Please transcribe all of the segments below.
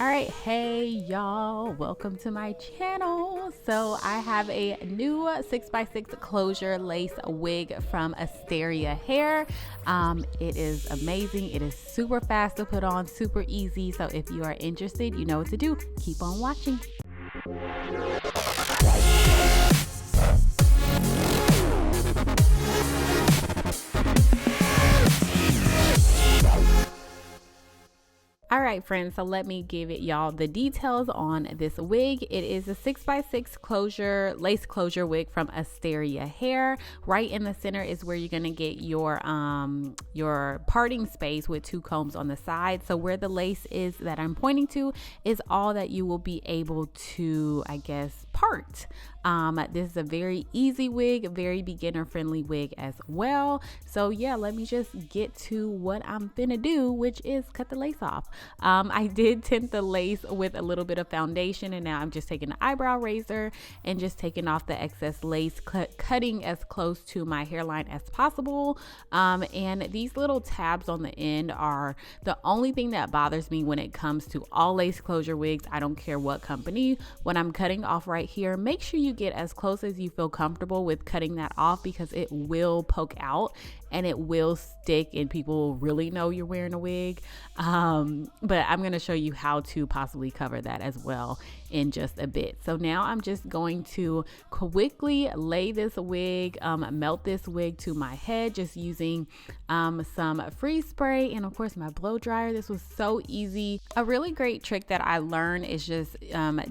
All right, hey y'all, welcome to my channel. So I have a new 6x6 closure lace wig from Asteria hair. It is amazing. It is super fast to put on, super easy. So if you are interested, you know what to do. Keep on watching. All right, friends, so let me give y'all the details on this wig. It is a 6x6 closure, lace closure wig from Asteria hair. Right in the center is where you're gonna get your parting space with two combs on the side. So where the lace is that I'm pointing to is all that you will be able to, I guess, part. This is a very easy wig, very beginner friendly wig as well. So yeah, let me just get to what I'm finna do, which is cut the lace off. I did tint the lace with a little bit of foundation, and now I'm just taking an eyebrow razor and just taking off the excess lace, cutting as close to my hairline as possible. And these little tabs on the end are the only thing that bothers me when it comes to all lace closure wigs. I don't care what company. When I'm cutting off right here, make sure you get as close as you feel comfortable with cutting that off, because it will poke out and it will stick and people will really know you're wearing a wig. But I'm going to show you how to possibly cover that as well in just a bit. So now I'm just going to quickly lay this wig, melt this wig to my head, just using some freeze spray and of course my blow dryer. This was so easy. A really great trick that I learned is just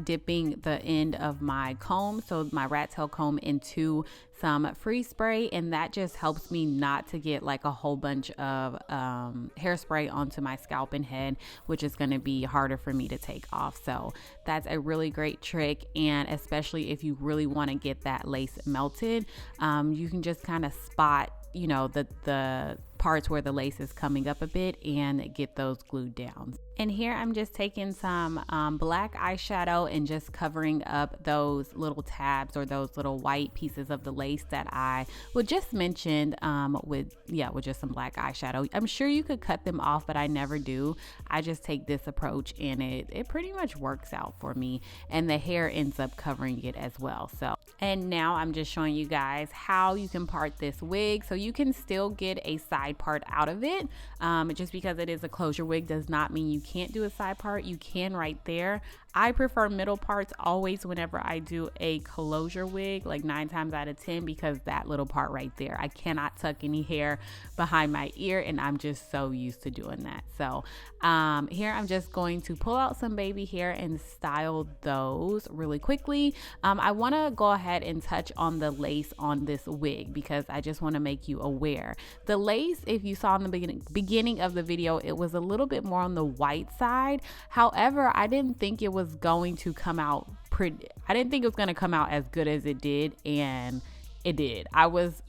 dipping the end of my comb, so my rat tail comb, into some freeze spray, and that just helps me not to get like a whole bunch of hairspray onto my scalp and head, which is going to be harder for me to take off. So that's a really great trick, and especially if you really want to get that lace melted, you can just kind of spot, you know, the parts where the lace is coming up a bit and get those glued down. And here I'm just taking some black eyeshadow and just covering up those little tabs or those little white pieces of the lace that I would just mentioned with just some black eyeshadow. I'm sure you could cut them off, but I never do. I just take this approach and it pretty much works out for me, and the hair ends up covering it as well. So, and now I'm just showing you guys how you can part this wig. So you can still get a side part out of it. Just because it is a closure wig does not mean you can't do a side part. You can right there. I prefer middle parts always whenever I do a closure wig, like 9 times out of 10, because that little part right there, I cannot tuck any hair behind my ear, and I'm just so used to doing that. So here I'm just going to pull out some baby hair and style those really quickly. I want to go ahead and touch on the lace on this wig, because I just want to make you aware. The lace, if you saw in the beginning of the video, it was a little bit more on the white side. However, I didn't think it was going to come out I didn't think it was going to come out as good as it did, and it did. I was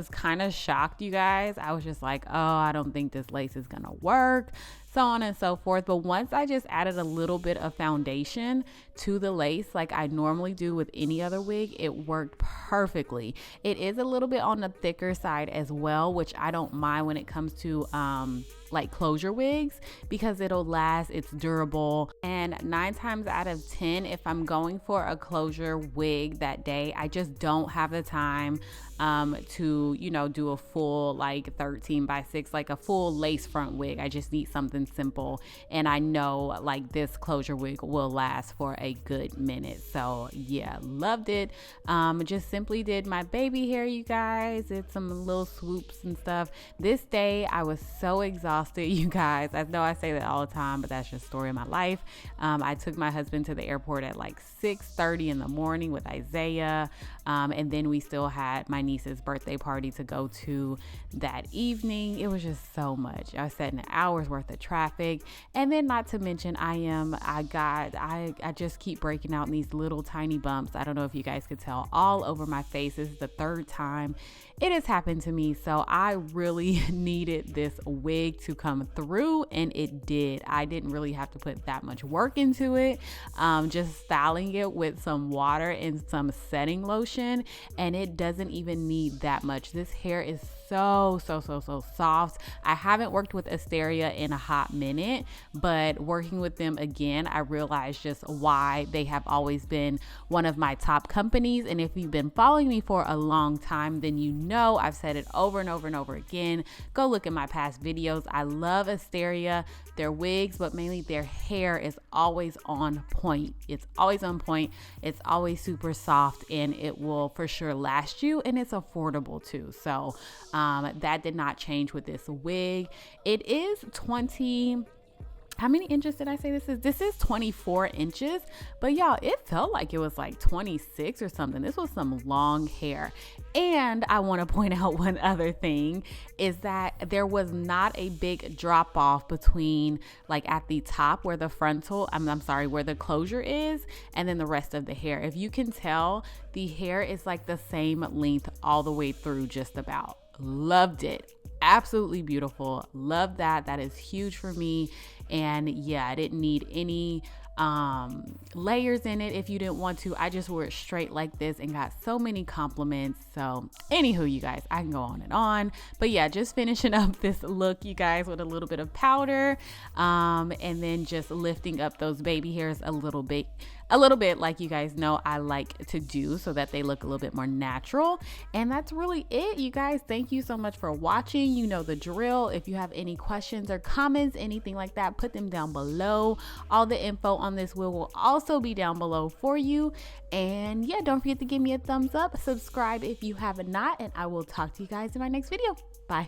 kind of shocked, you guys. I was just like, oh, I don't think this lace is gonna work, so on and so forth. But once I just added a little bit of foundation to the lace, like I normally do with any other wig, it worked perfectly. It is a little bit on the thicker side as well, which I don't mind when it comes to like closure wigs, because it'll last, it's durable. And 9 times out of 10, if I'm going for a closure wig that day, I just don't have the time to, you know, do a full like 13x6, like a full lace front wig. I just need something simple, and I know like this closure wig will last for a good minute. So yeah, loved it. Just simply did my baby hair, you guys. Did some little swoops and stuff. This day I was so exhausted, you guys. I know I say that all the time, but that's just the story of my life. I took my husband to the airport at like 6:30 in the morning with Isaiah, and then we still had my niece's birthday party to go to that evening. It was just so much. I sat in an hour's worth of traffic, and then not to mention I just keep breaking out in these little tiny bumps. I don't know if you guys could tell, all over my face. This is the 3rd time it has happened to me, so I really needed this wig to come through, and it did. I didn't really have to put that much work into it. Just styling it with some water and some setting lotion, and it doesn't even need that much. This hair is so soft. I haven't worked with Asteria in a hot minute, but working with them again, I realized just why they have always been one of my top companies. And if you've been following me for a long time, then you know I've said it over and over and over again. Go look at my past videos. I love Asteria, their wigs, but mainly their hair is always on point. It's always on point. It's always super soft, and it will for sure last you, and it's affordable too. So that did not change with this wig. It is 20, how many inches did I say this is? This is 24 inches, but y'all, it felt like it was like 26 or something. This was some long hair. And I want to point out one other thing is that there was not a big drop off between like at the top where the frontal, I'm sorry, where the closure is, and then the rest of the hair. If you can tell, the hair is like the same length all the way through just about. Loved it. Absolutely beautiful. Love that. That is huge for me. And yeah, I didn't need any layers in it if you didn't want to. I just wore it straight like this and got so many compliments. So anywho, you guys, I can go on and on, but yeah, just finishing up this look, you guys, with a little bit of powder and then just lifting up those baby hairs a little bit, like you guys know I like to do, so that they look a little bit more natural. And that's really it, you guys. Thank you so much for watching. You know the drill. If you have any questions or comments, anything like that, put them down below. All the info on this wig will also be down below for you. And yeah, don't forget to give me a thumbs up, subscribe if you have not, and I will talk to you guys in my next video. Bye.